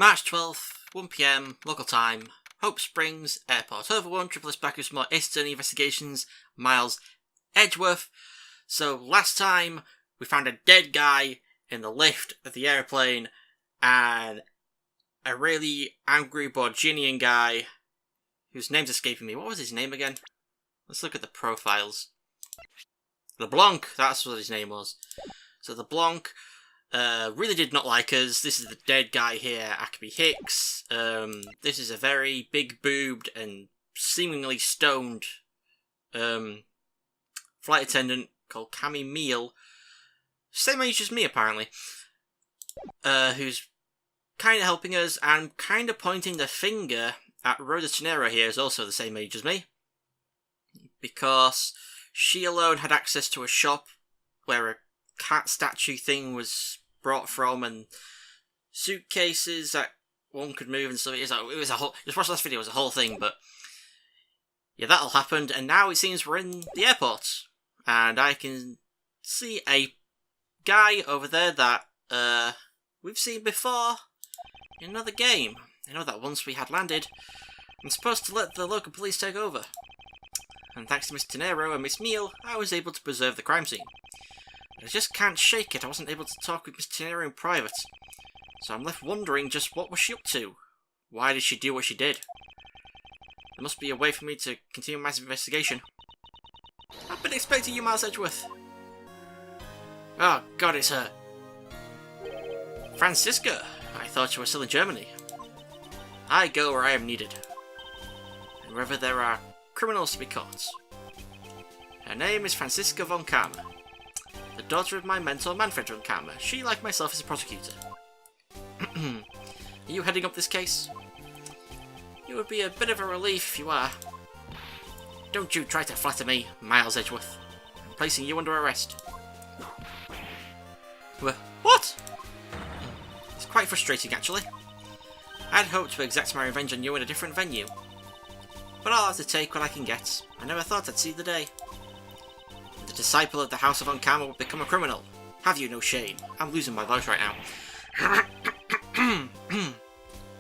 March 12th, 1 PM, local time, Hope Springs Airport. Over 1, Triple S back with some more Ace Attorney investigations, Miles Edgeworth. So last time, we found a dead guy in the lift of the airplane, and a really angry Borginian guy, whose name's escaping me. What was his name again? Let's look at the profiles. LeBlanc, that's what his name was. So LeBlanc really did not like us. This is the dead guy here, Acme Hicks. This is a very big-boobed and seemingly stoned flight attendant called Cammy Meal. Same age as me, apparently. Who's kind of helping us and kind of pointing the finger at Rhoda Tenero here, is also the same age as me. Because she alone had access to a shop where a cat statue thing was brought from, and suitcases that one could move and stuff. It was a whole. Just watch the last video. It was a whole thing, but yeah, that all happened, and now it seems we're in the airport, and I can see a guy over there that we've seen before in another game. I know that once we had landed, I'm supposed to let the local police take over. And thanks to Miss Tenero and Miss Meal, I was able to preserve the crime scene. But I just can't shake it, I wasn't able to talk with Miss Tenero in private. So I'm left wondering just what was she up to? Why did she do what she did? There must be a way for me to continue my investigation. I've been expecting you, Miles Edgeworth. Oh god, it's her. Franziska, I thought you were still in Germany. I go where I am needed. And wherever there are criminals to be caught. Her name is Franziska von Karma, the daughter of my mentor Manfred von Karma. She, like myself, is a prosecutor. Are you heading up this case? It would be a bit of a relief if you are. Don't you try to flatter me, Miles Edgeworth. I'm placing you under arrest. What? It's quite frustrating, actually. I'd hoped to exact my revenge on you in a different venue. But I'll have to take what I can get. I never thought I'd see the day. The disciple of the House of Von Karma would become a criminal. Have you no shame? I'm losing my voice right now.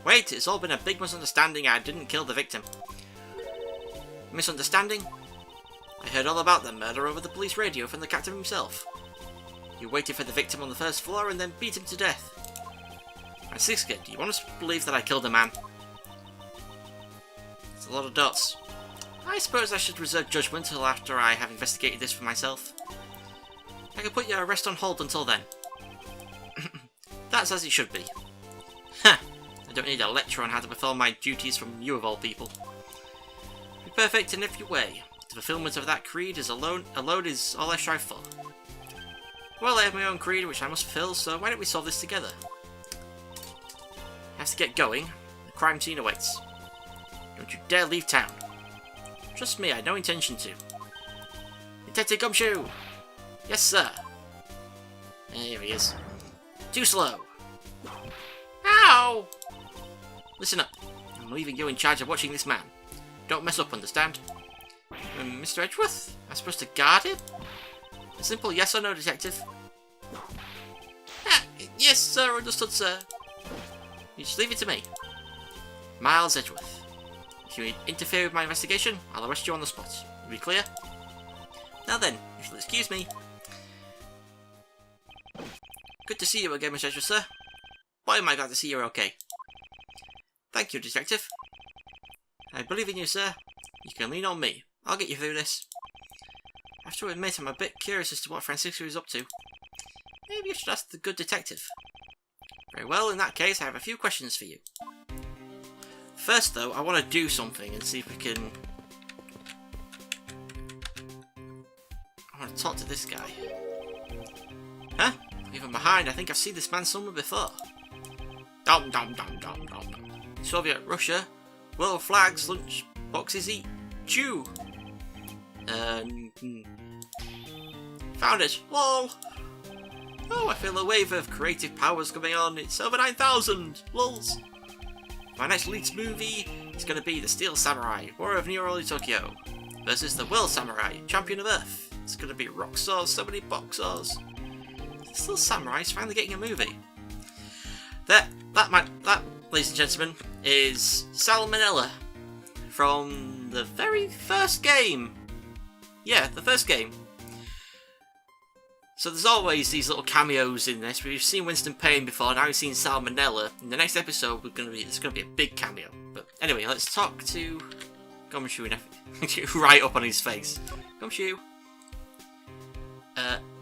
Wait, it's all been a big misunderstanding. I didn't kill the victim. Misunderstanding? I heard all about the murder over the police radio from the captain himself. You waited for the victim on the first floor and then beat him to death. Franziska, do you want us to believe that I killed a man? It's a lot of dots. I suppose I should reserve judgment until after I have investigated this for myself. I can put your arrest on hold until then. That's as it should be. Ha! I don't need a lecture on how to perform my duties from you of all people. Be perfect in every way. The fulfillment of that creed is alone is all I strive for. Well, I have my own creed which I must fulfill, so why don't we solve this together? I have to get going. The crime scene awaits. Don't you dare leave town. Trust me, I had no intention to. Detective Gumshoe! Yes, sir. Here he is. Too slow. Ow! Listen up. I'm leaving you in charge of watching this man. Don't mess up, understand? Mr. Edgeworth? I'm supposed to guard him? A simple yes or no, detective. Ah, yes, sir. Understood, sir. You just leave it to me. Miles Edgeworth. If you interfere with my investigation, I'll arrest you on the spot. Are we clear? Now then, if you'll excuse me. Good to see you again, Mr. Edgeworth, sir. Boy, am I glad to see you're okay. Thank you, detective. I believe in you, sir. You can lean on me. I'll get you through this. I have to admit, I'm a bit curious as to what Franziska is up to. Maybe I should ask the good detective. Very well, in that case, I have a few questions for you. First, though, I want to do something and see if we can... I want to talk to this guy. Huh? Leave him behind. I think I've seen this man somewhere before. Dom dom dom dom dom. Soviet Russia. World flags, lunch boxes eat. Chew. Found it. Lol. Oh, I feel a wave of creative powers coming on. It's over 9,000. Lols. My next lead movie is going to be The Steel Samurai, War of New Early Tokyo, versus the World Samurai, Champion of Earth. It's going to be rock saws, so many box saws. The Steel Samurai is finally getting a movie. That ladies and gentlemen, is Salmonella from the very first game. Yeah, the first game. So there's always these little cameos in this. We've seen Winston Payne before, now we've seen Salmonella. In the next episode, there's going to be a big cameo. But anyway, let's talk to Gumshoe right up on his face. Gumshoe.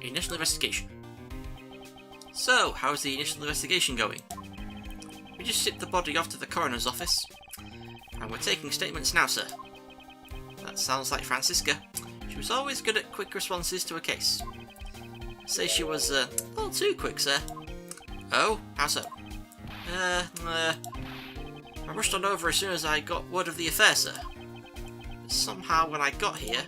Initial investigation. So, how's the initial investigation going? We just shipped the body off to the coroner's office, and we're taking statements now, sir. That sounds like Francisca. She was always good at quick responses to a case. Say she was a little too quick, sir. Oh, how so? I rushed on over as soon as I got word of the affair, sir. But somehow when I got here,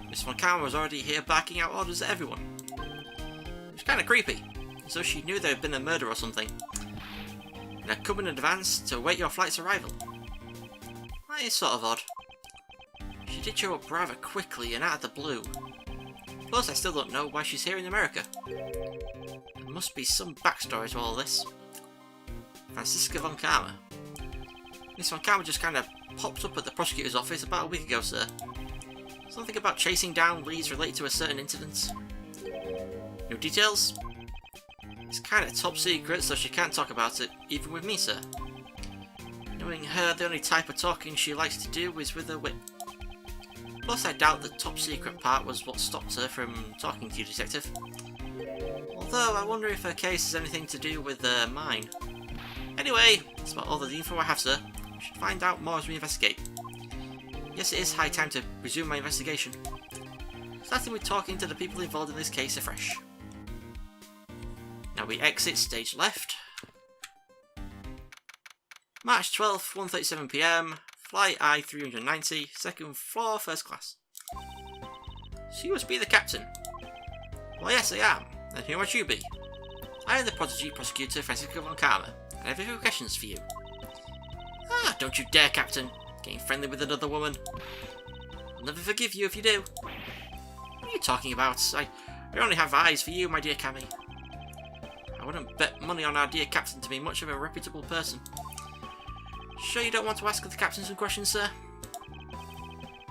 Miss Von Karma was already here barking out orders at everyone. It was kind of creepy, as though she knew there had been a murder or something, and had come in advance to await your flight's arrival. That is sort of odd. She did show up rather quickly and out of the blue. Plus, I still don't know why she's here in America. There must be some backstory to all this. Francisca Von Karma. Miss Von Karma just kind of popped up at the prosecutor's office about a week ago, sir. Something about chasing down leads related to a certain incident. No details? It's kind of top secret, so she can't talk about it, even with me, sir. Knowing her, the only type of talking she likes to do is with her whip. Plus, I doubt the top secret part was what stopped her from talking to you, Detective. Although, I wonder if her case has anything to do with mine. Anyway, that's about all the info I have, sir. We should find out more as we investigate. Yes, it is high time to resume my investigation. Starting with talking to the people involved in this case afresh. Now we exit stage left. March 12th, 1:37 PM. Flight I-390, second floor, first class. So you must be the captain. Well, yes, I am. And who might you be? I am the prodigy prosecutor Francisco Von Karma, and I have a few questions for you. Ah, don't you dare, Captain. Getting friendly with another woman. I'll never forgive you if you do. What are you talking about? I only have eyes for you, my dear Cammy. I wouldn't bet money on our dear captain to be much of a reputable person. Sure you don't want to ask the captain some questions, sir?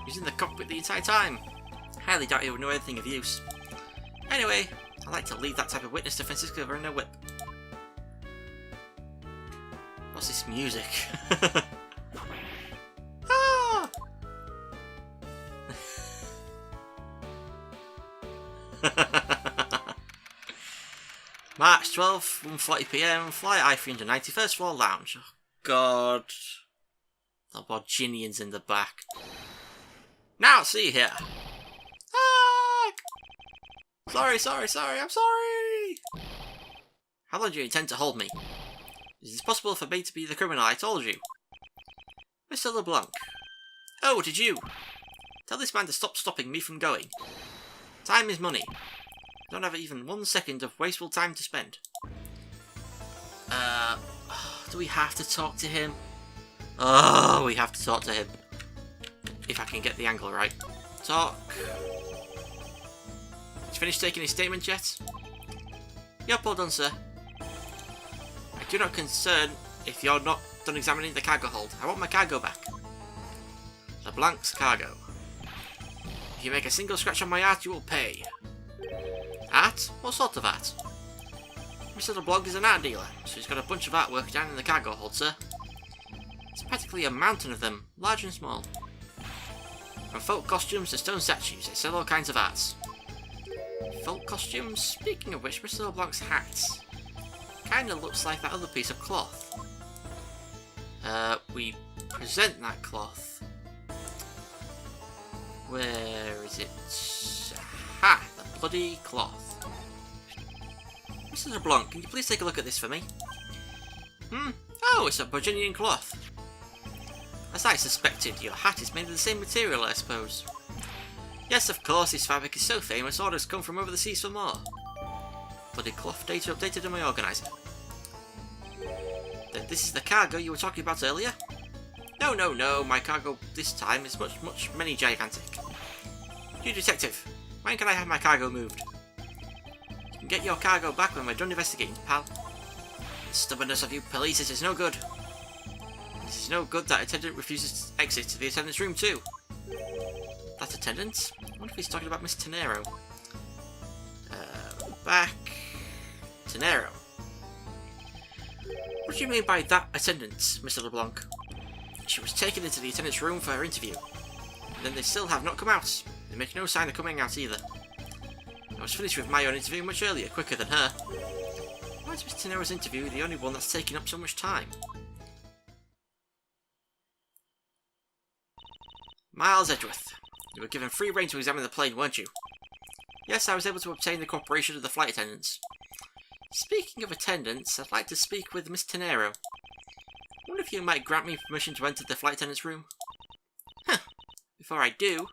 He's in the cockpit the entire time. Highly doubt he would know anything of use. Anyway, I like to leave that type of witness to Francisca over in her whip. What's this music? Ah! March 12th, 1:40 PM, flight I-390, first floor lounge. Oh, God. The Borginians in the back. Now, see here. Ah! Sorry, I'm sorry! How long do you intend to hold me? Is it possible for me to be the criminal I told you? Mr. LeBlanc. Oh, did you? Tell this man to stop stopping me from going. Time is money. I don't have even 1 second of wasteful time to spend. Do we have to talk to him? Oh, we have to talk to him. If I can get the angle right. Talk. He's finished taking his statement yet? Yep, all done, sir. I do not concern if you're not done examining the cargo hold. I want my cargo back. LeBlanc's cargo. If you make a single scratch on my art, you will pay. Art? What sort of art? Mr. LeBlanc is an art dealer, so he's got a bunch of artwork down in the cargo hold, sir. It's practically a mountain of them, large and small. From folk costumes to stone statues, they sell all kinds of arts. Folk costumes? Speaking of which, Mr. LeBlanc's hat kinda looks like that other piece of cloth. We present that cloth. Where is it? Ha! The bloody cloth. Mr. LeBlanc, can you please take a look at this for me? Oh, it's a Virginian cloth. As I suspected, your hat is made of the same material, I suppose. Yes, of course, this fabric is so famous, orders come from over the seas for more. Bloody cloth data updated in my organizer. Then this is the cargo you were talking about earlier? No, my cargo this time is much many gigantic. You detective, when can I have my cargo moved? You can get your cargo back when we're done investigating, pal. The stubbornness of you police is no good. This is no good. That attendant refuses to exit to the attendant's room too. That attendant? I wonder if he's talking about Miss Tenero. Back... Tenero. What do you mean by that attendant, Mr. LeBlanc? She was taken into the attendant's room for her interview. And then they still have not come out. They make no sign of coming out either. I was finished with my own interview much earlier, quicker than her. Why is Miss Tenero's interview the only one that's taking up so much time? Miles Edgeworth. You were given free rein to examine the plane, weren't you? Yes, I was able to obtain the cooperation of the flight attendants. Speaking of attendants, I'd like to speak with Miss Tenero. I wonder if you might grant me permission to enter the flight attendant's room? Huh. Before I do,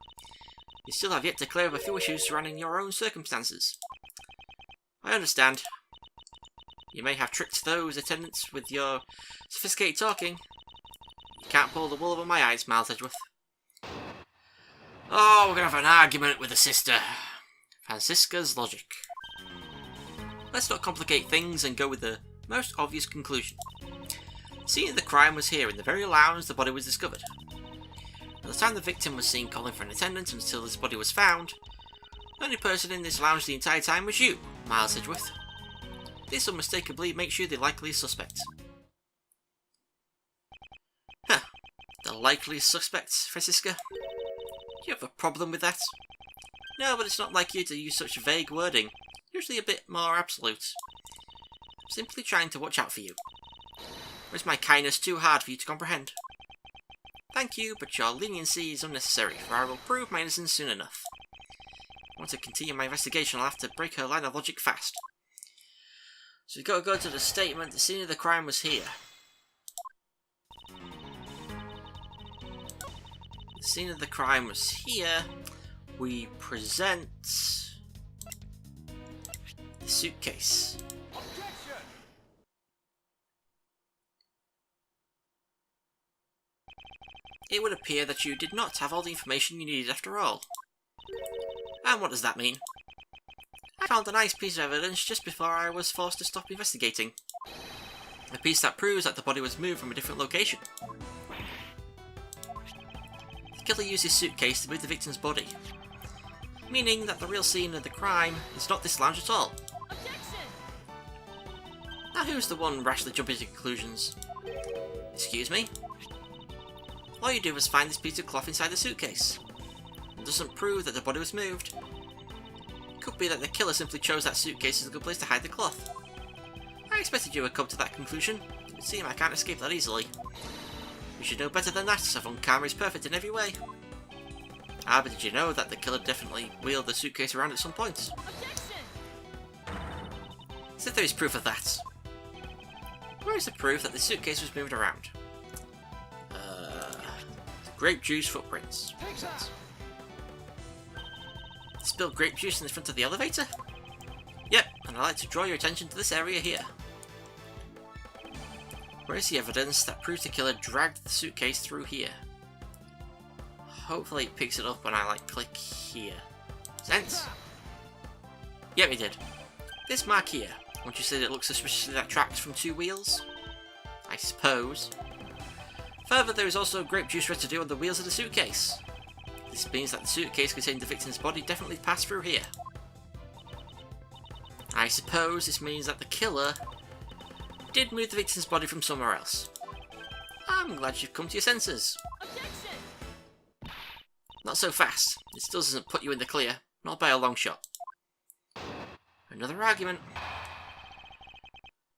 you still have yet to clear up a few issues surrounding your own circumstances. I understand. You may have tricked those attendants with your sophisticated talking. You can't pull the wool over my eyes, Miles Edgeworth. Oh, we're gonna have an argument with the sister. Francisca's logic. Let's not complicate things and go with the most obvious conclusion. The scene of the crime was here in the very lounge the body was discovered. At the time the victim was seen calling for an attendant until his body was found, the only person in this lounge the entire time was you, Miles Edgeworth. This unmistakably makes you the likeliest suspect. Huh. The likeliest suspect, Francisca? Do you have a problem with that? No, but it's not like you to use such vague wording. Usually a bit more absolute. I'm simply trying to watch out for you. Or is my kindness too hard for you to comprehend? Thank you, but your leniency is unnecessary, for I will prove my innocence soon enough. If I want to continue my investigation, I'll have to break her line of logic fast. So we've got to go to the statement, the scene of the crime was here. The scene of the crime was here. We present the suitcase. It would appear that you did not have all the information you needed after all. And what does that mean? I found a nice piece of evidence just before I was forced to stop investigating. A piece that proves that the body was moved from a different location. The killer used his suitcase to move the victim's body, meaning that the real scene of the crime is not this lounge at all. Now who's the one rashly jumping to conclusions? Excuse me? All you do is find this piece of cloth inside the suitcase. It doesn't prove that the body was moved. It could be that the killer simply chose that suitcase as a good place to hide the cloth. I expected you would come to that conclusion. It would seem I can't escape that easily. You should know better than that, Savon Karma is perfect in every way. Ah, but did you know that the killer definitely wheeled the suitcase around at some point? As if there is proof of that. Where is the proof that the suitcase was moved around? Grape juice footprints. Makes sense. Spilled grape juice in the front of the elevator? Yep, and I'd like to draw your attention to this area here. Where is the evidence that proves the killer dragged the suitcase through here? Hopefully it picks it up when I click here. Sense? Yep, it did. This mark here, won't you say that it looks suspiciously like tracks from two wheels? I suppose. Further, there is also grape juice residue on the wheels of the suitcase. This means that the suitcase containing the victim's body definitely passed through here. I suppose this means that the killer did move the victim's body from somewhere else. I'm glad you've come to your senses. Objection! Not so fast. This still doesn't put you in the clear, not by a long shot. Another argument.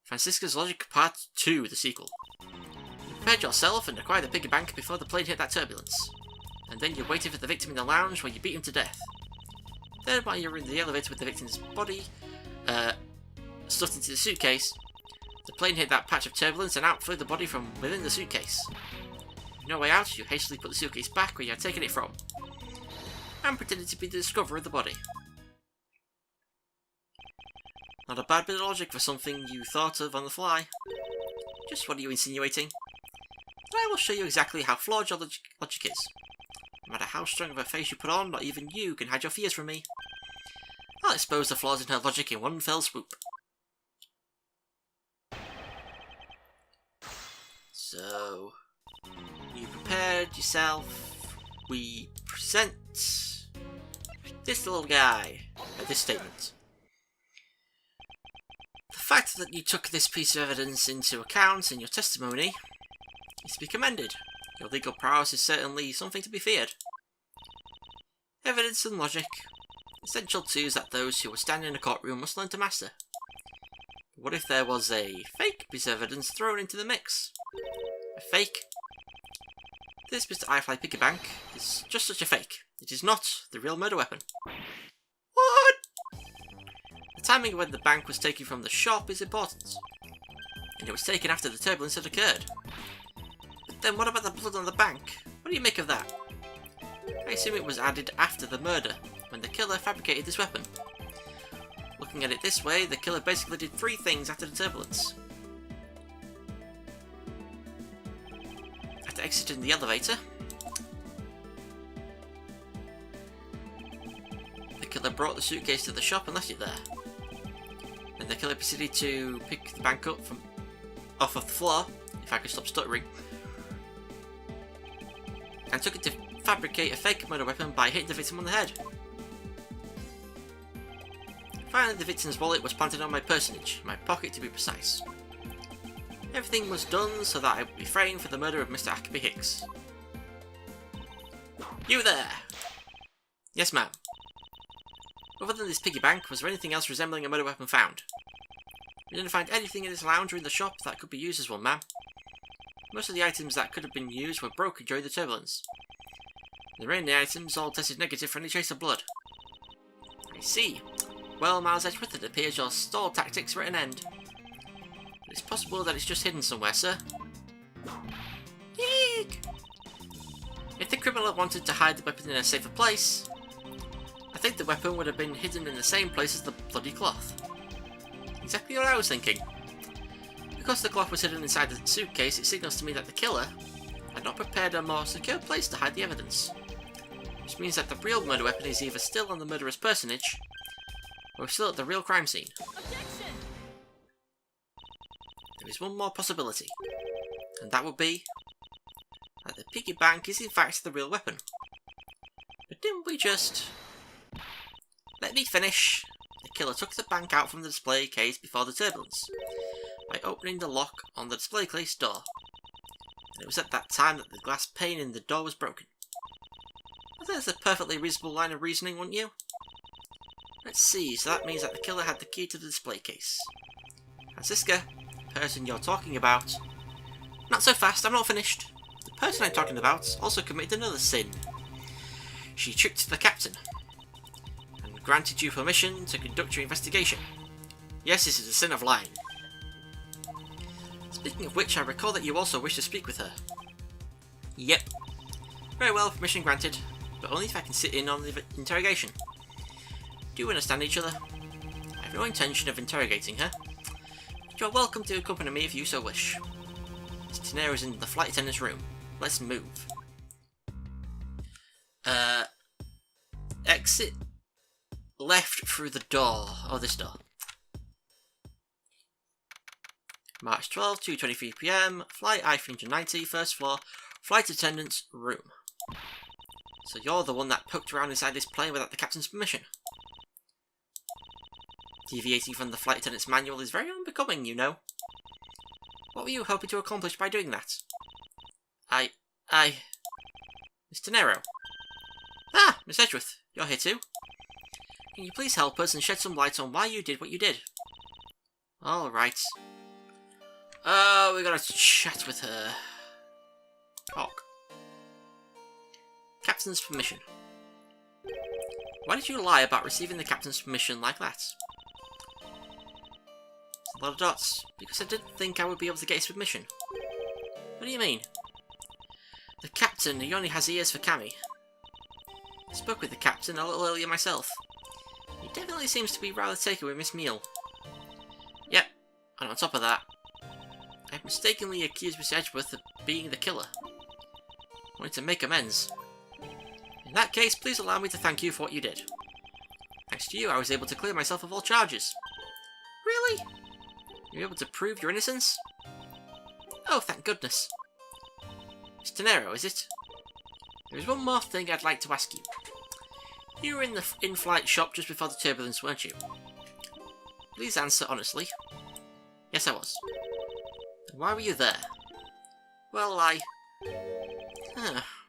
Francisca's Logic Part 2, the sequel. You prepared yourself and acquired the piggy bank before the plane hit that turbulence. And then you waited for the victim in the lounge where you beat him to death. Then while you were in the elevator with the victim's body stuffed into the suitcase, the plane hit that patch of turbulence and out flew the body from within the suitcase. With no way out, you hastily put the suitcase back where you had taken it from, and pretended to be the discoverer of the body. Not a bad bit of logic for something you thought of on the fly. Just what are you insinuating? But I will show you exactly how flawed your logic is. No matter how strong of a face you put on, not even you can hide your fears from me. I'll expose the flaws in her logic in one fell swoop. So, You prepared yourself. We present this little guy at this statement. The fact that you took this piece of evidence into account in your testimony is to be commended. Your legal prowess is certainly something to be feared. Evidence and logic, essential tools that those who were standing in a courtroom must learn to master. But what if there was a fake piece of evidence thrown into the mix? A fake? This Mr. iFly Piggy Bank is just such a fake. It is not the real murder weapon. What? The timing of when the bank was taken from the shop is important. And it was taken after the turbulence had occurred. But then what about the blood on the bank? What do you make of that? I assume it was added after the murder, when the killer fabricated this weapon. Looking at it this way, the killer basically did 3 things after the turbulence. After exiting the elevator, the killer brought the suitcase to the shop and left it there. Then the killer proceeded to pick the bank up from off of the floor, if I could stop stuttering, and took it to fabricate a fake murder weapon by hitting the victim on the head. Finally, the victim's wallet was planted on my personage, my pocket to be precise. Everything was done so that I would be framed for the murder of Mr. Ackerby Hicks. You there! Yes, ma'am. Other than this piggy bank, was there anything else resembling a murder weapon found? We didn't find anything in this lounge or in the shop that could be used as one, ma'am. Most of the items that could have been used were broken during the turbulence. The remaining items all tested negative for any trace of blood. I see. Well, Miles Edgeworth, it appears your stall tactics are at an end. It's possible that it's just hidden somewhere, sir. Eek! If the criminal wanted to hide the weapon in a safer place, I think the weapon would have been hidden in the same place as the bloody cloth. Exactly what I was thinking. Because the cloth was hidden inside the suitcase, it signals to me that the killer had not prepared a more secure place to hide the evidence. Which means that the real murder weapon is either still on the murderer's personage, or still at the real crime scene. Objection! There is one more possibility, and that would be that the piggy bank is in fact the real weapon. But didn't we just... Let me finish. The killer took the bank out from the display case before the turbulence, by opening the lock on the display case door. And it was at that time that the glass pane in the door was broken. I think that's a perfectly reasonable line of reasoning, wouldn't you? Let's see, so that means that the killer had the key to the display case. Francisca, the person you're talking about... Not so fast, I'm not finished. The person I'm talking about also committed another sin. She tricked the captain, and granted you permission to conduct your investigation. Yes, this is a sin of lying. Speaking of which, I recall that you also wish to speak with her. Yep. Very well, permission granted, but only if I can sit in on the interrogation. Do you understand each other? I have no intention of interrogating her, but you are welcome to accompany me if you so wish. Miss Tenero is in the flight attendant's room. Let's move. Exit left through the door. Oh, this door. March 12, 2:23 PM, flight I-390, first floor, flight attendant's room. So you're the one that poked around inside this plane without the captain's permission. Deviating from the flight attendant's manual is very unbecoming, you know. What were you hoping to accomplish by doing that? Miss Tenero. Ah, Miss Edgeworth, you're here too. Can you please help us and shed some light on why you did what you did? Alright. Oh, we gotta chat with her. Talk. Captain's permission. Why did you lie about receiving the captain's permission like that? A lot of dots, because I didn't think I would be able to get his permission. What do you mean? The captain, he only has ears for Cammy. I spoke with the captain a little earlier myself. He definitely seems to be rather taken with Miss Meal. Yep, and on top of that, I mistakenly accused Miss Edgeworth of being the killer. I wanted to make amends. In that case, please allow me to thank you for what you did. Thanks to you, I was able to clear myself of all charges. Really? You were able to prove your innocence? Oh, thank goodness. Mr. Nero, is it? There is one more thing I'd like to ask you. You were in the in-flight shop just before the turbulence, weren't you? Please answer honestly. Yes, I was. And why were you there? Well,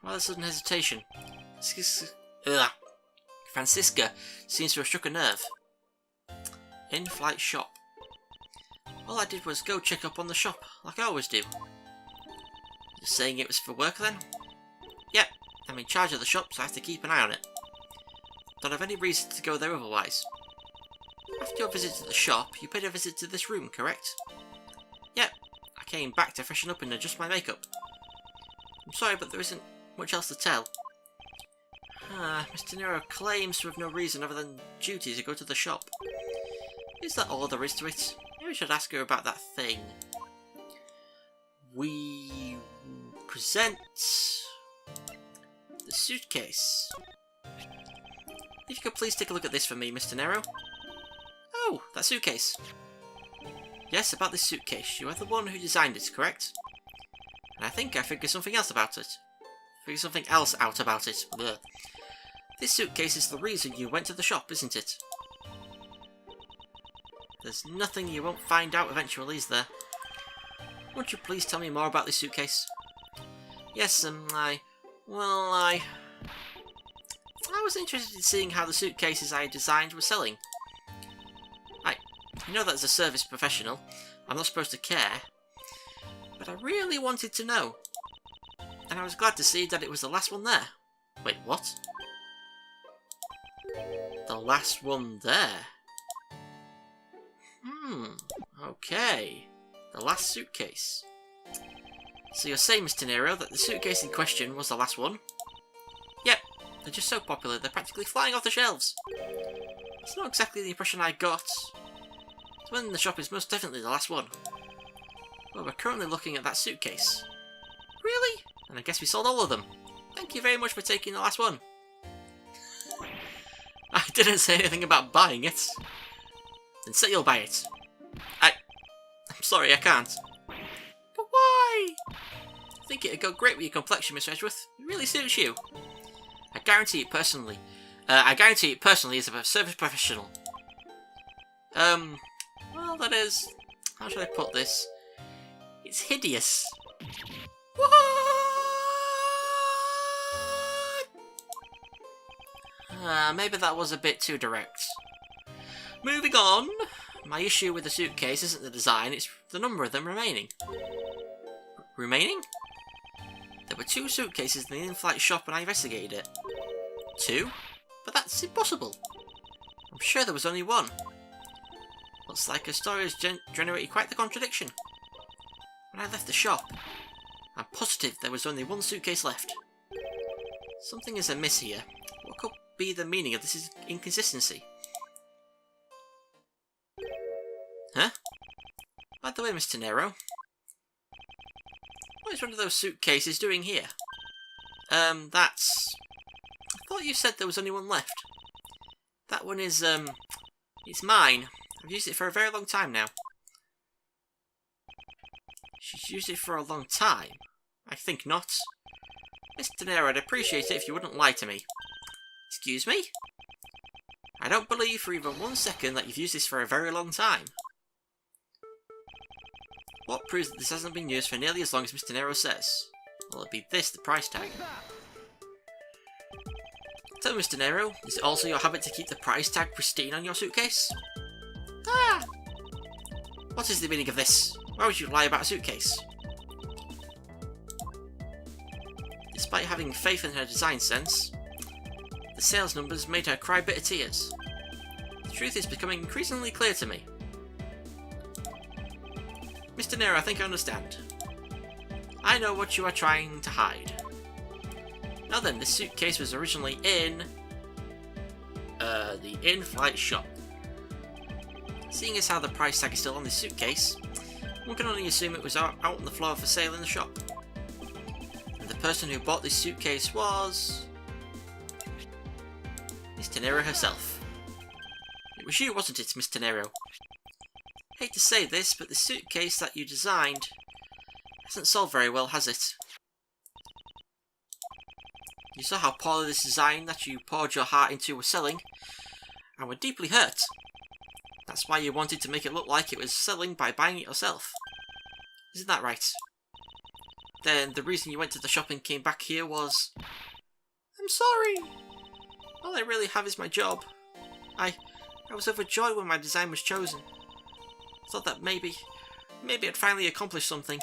rather sudden hesitation. Francisca seems to have struck a nerve. In-flight shop. All I did was go check up on the shop, like I always do. You're saying it was for work then? Yep, I'm in charge of the shop, so I have to keep an eye on it. Don't have any reason to go there otherwise. After your visit to the shop, you paid a visit to this room, correct? Yep, I came back to freshen up and adjust my makeup. I'm sorry, but there isn't much else to tell. Mr. Nero claims to have no reason other than duty to go to the shop. Is that all there is to it? Maybe we should ask her about that thing. We present the suitcase. If you could please take a look at this for me, Mr. Nero. Oh, that suitcase. Yes, about this suitcase. You are the one who designed it, correct? And I think I figured something else about it. Blech. This suitcase is the reason you went to the shop, isn't it? There's nothing you won't find out eventually, is there? Won't you please tell me more about this suitcase? Yes, I was interested in seeing how the suitcases I designed were selling. I know that as a service professional, I'm not supposed to care, but I really wanted to know. And I was glad to see that it was the last one there. Wait, what? The last one there? Okay. The last suitcase. So you're saying, Mr. Nero, that the suitcase in question was the last one? Yep, they're just so popular, they're practically flying off the shelves. It's not exactly the impression I got. The one in the shop is most definitely the last one. Well, we're currently looking at that suitcase. Really? And I guess we sold all of them. Thank you very much for taking the last one. I didn't say anything about buying it. Then say you'll buy it. I'm sorry, I can't. But why? I think it'd go great with your complexion, Mr. Edgeworth. It really suits you. I guarantee it personally. As a service professional. Well, that is... How should I put this? It's hideous. What? Maybe that was a bit too direct. Moving on. My issue with the suitcase isn't the design, it's the number of them remaining. Remaining? There were 2 suitcases in the in-flight shop and I investigated it. 2? But that's impossible. I'm sure there was only 1. Looks like a story has generated quite the contradiction. When I left the shop, I'm positive there was only 1 suitcase left. Something is amiss here. What could be the meaning of this inconsistency? Huh? By the way, Mr. Nero, what is one of those suitcases doing here? That's... I thought you said there was only 1 left. That one is, it's mine. I've used it for a very long time now. She's used it for a long time? I think not. Mr. Nero, I'd appreciate it if you wouldn't lie to me. Excuse me? I don't believe for even 1 second that you've used this for a very long time. What proves that this hasn't been used for nearly as long as Mr. Nero says? Well, it'd be this, the price tag. Tell me, Mr. Nero, is it also your habit to keep the price tag pristine on your suitcase? Ah! What is the meaning of this? Why would you lie about a suitcase? Despite having faith in her design sense, the sales numbers made her cry bitter tears. The truth is becoming increasingly clear to me. Mr. Nero, I think I understand. I know what you are trying to hide. Now then, this suitcase was originally in... the in-flight shop. Seeing as how the price tag is still on this suitcase, one can only assume it was out on the floor for sale in the shop. And the person who bought this suitcase was... Miss Nero herself. It was you, wasn't it, Miss Nero? Hate to say this, but the suitcase that you designed hasn't sold very well, has it? You saw how poorly this design that you poured your heart into was selling, and were deeply hurt. That's why you wanted to make it look like it was selling by buying it yourself. Isn't that right? Then the reason you went to the shop and came back here was... I'm sorry! All I really have is my job. I was overjoyed when my design was chosen. Thought that maybe I'd finally accomplished something.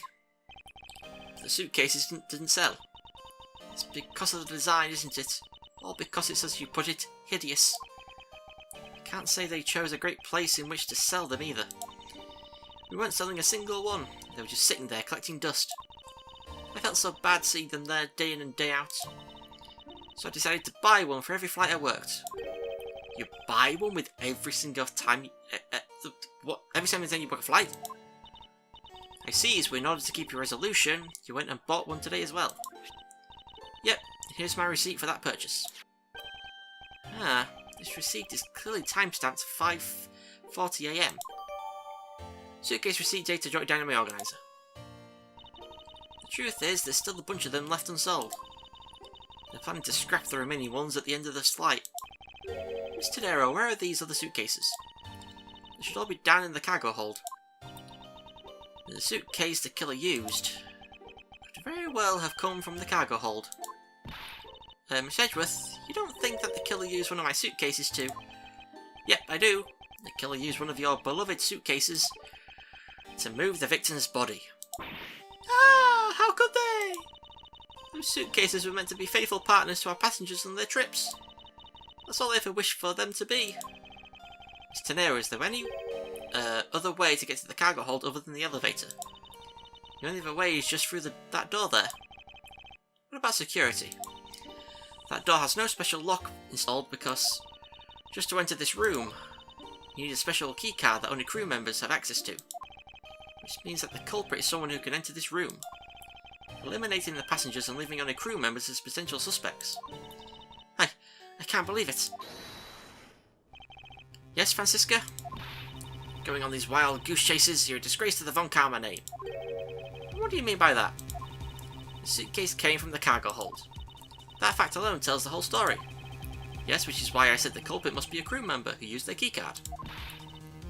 The suitcases didn't sell. It's because of the design, isn't it? All because it's, as you put it, hideous. I can't say they chose a great place in which to sell them either. We weren't selling a single one. They were just sitting there collecting dust. I felt so bad seeing them there day in and day out. So I decided to buy one for every flight I worked. You buy one with every single time every single time you book a flight? I see, so in order to keep your resolution, you went and bought one today as well. Yep, here's my receipt for that purchase. Ah, this receipt is clearly timestamped 5:40 AM. Suitcase receipt data jotted down in my organiser. The truth is, there's still a bunch of them left unsold. They're planning to scrap the remaining ones at the end of this flight. Miss Tadero, where are these other suitcases? They should all be down in the cargo hold. The suitcase the killer used could very well have come from the cargo hold. Miss Edgeworth, you don't think that the killer used one of my suitcases too? Yep, I do. The killer used one of your beloved suitcases to move the victim's body. Ah, how could they? Those suitcases were meant to be faithful partners to our passengers on their trips. That's all I ever wished for them to be. Miss Tenero, is there any other way to get to the cargo hold other than the elevator? The only other way is just through that door there. What about security? That door has no special lock installed because just to enter this room, you need a special keycard that only crew members have access to. Which means that the culprit is someone who can enter this room, eliminating the passengers and leaving only crew members as potential suspects. I can't believe it. Yes, Francisca? Going on these wild goose chases, you're a disgrace to the Von Karma name. What do you mean by that? The suitcase came from the cargo hold. That fact alone tells the whole story. Yes, which is why I said the culprit must be a crew member who used their keycard.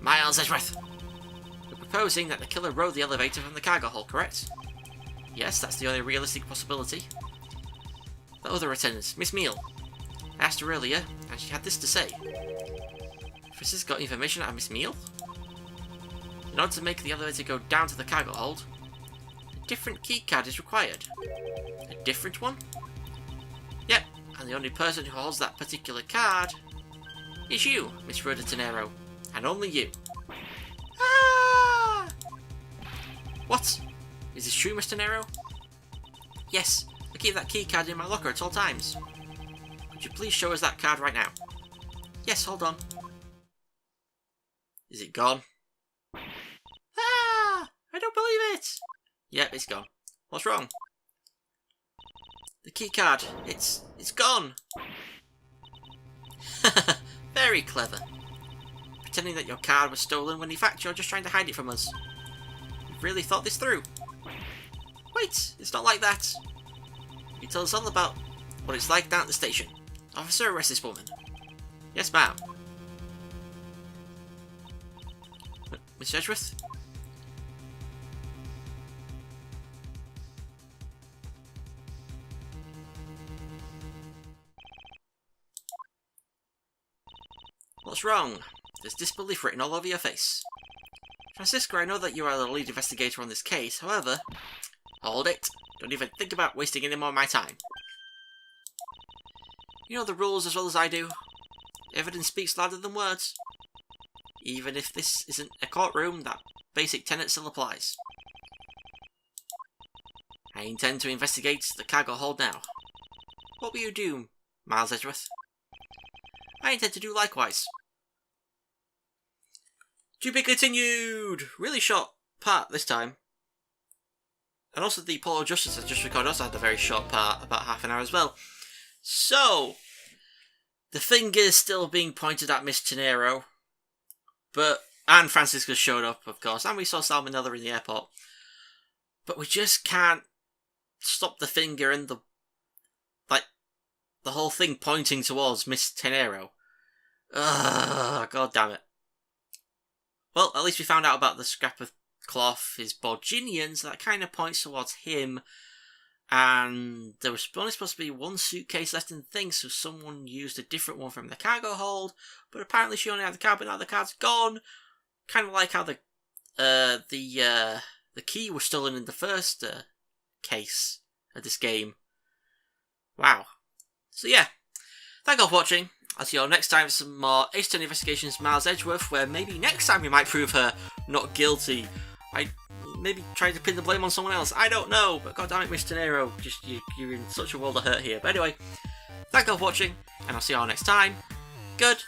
Miles Edgeworth! You're proposing that the killer rode the elevator from the cargo hold, correct? Yes, that's the only realistic possibility. The other attendant, Miss Meal. I asked her earlier, and she had this to say. Francis got information out of Miss Meal? In order to make the elevator go down to the cargo hold, a different keycard is required. A different one? Yep, and the only person who holds that particular card is you, Miss Rhoda Tenero, and only you. Ah! What? Is this true, Mr. Nero? Yes, I keep that keycard in my locker at all times. Could you please show us that card right now? Yes, hold on. Is it gone? Ah! I don't believe it! Yep, it's gone. What's wrong? The keycard. It's gone! Very clever. Pretending that your card was stolen when in fact you're just trying to hide it from us. You've really thought this through. Wait, it's not like that. You tell us all about what it's like down at the station. Officer, arrest this woman. Yes, ma'am. Miss Edgeworth? What's wrong? There's disbelief written all over your face. Francisca, I know that you are the lead investigator on this case, however... Hold it. Don't even think about wasting any more of my time. You know the rules as well as I do. Evidence speaks louder than words. Even if this isn't a courtroom, that basic tenet still applies. I intend to investigate the cargo hold now. What will you do, Miles Edgeworth? I intend to do likewise. To be continued! Really short part this time. And also the Polo Justice I just recorded also had a very short part, about half an hour as well. So, the finger's still being pointed at Miss Tenero. And Francisca showed up, of course, and we saw Salmonella in the airport. But we just can't stop the finger and the... the whole thing pointing towards Miss Tenero. Ugh, god damn it. Well, at least we found out about the scrap of cloth is Borginian, so that kind of points towards him. And there was only supposed to be one suitcase left in the thing, so someone used a different one from the cargo hold. But apparently she only had the card, but now the card's gone. Kind of like how the key was stolen in the first case of this game. Wow. So yeah, thank you all for watching. I'll see you all next time for some more Ace Attorney Investigations Miles Edgeworth, where maybe next time we might prove her not guilty. I maybe try to pin the blame on someone else. I don't know, but goddammit, Mr. Nero, just you're in such a world of hurt here. But anyway, thank you all for watching, and I'll see you all next time. Good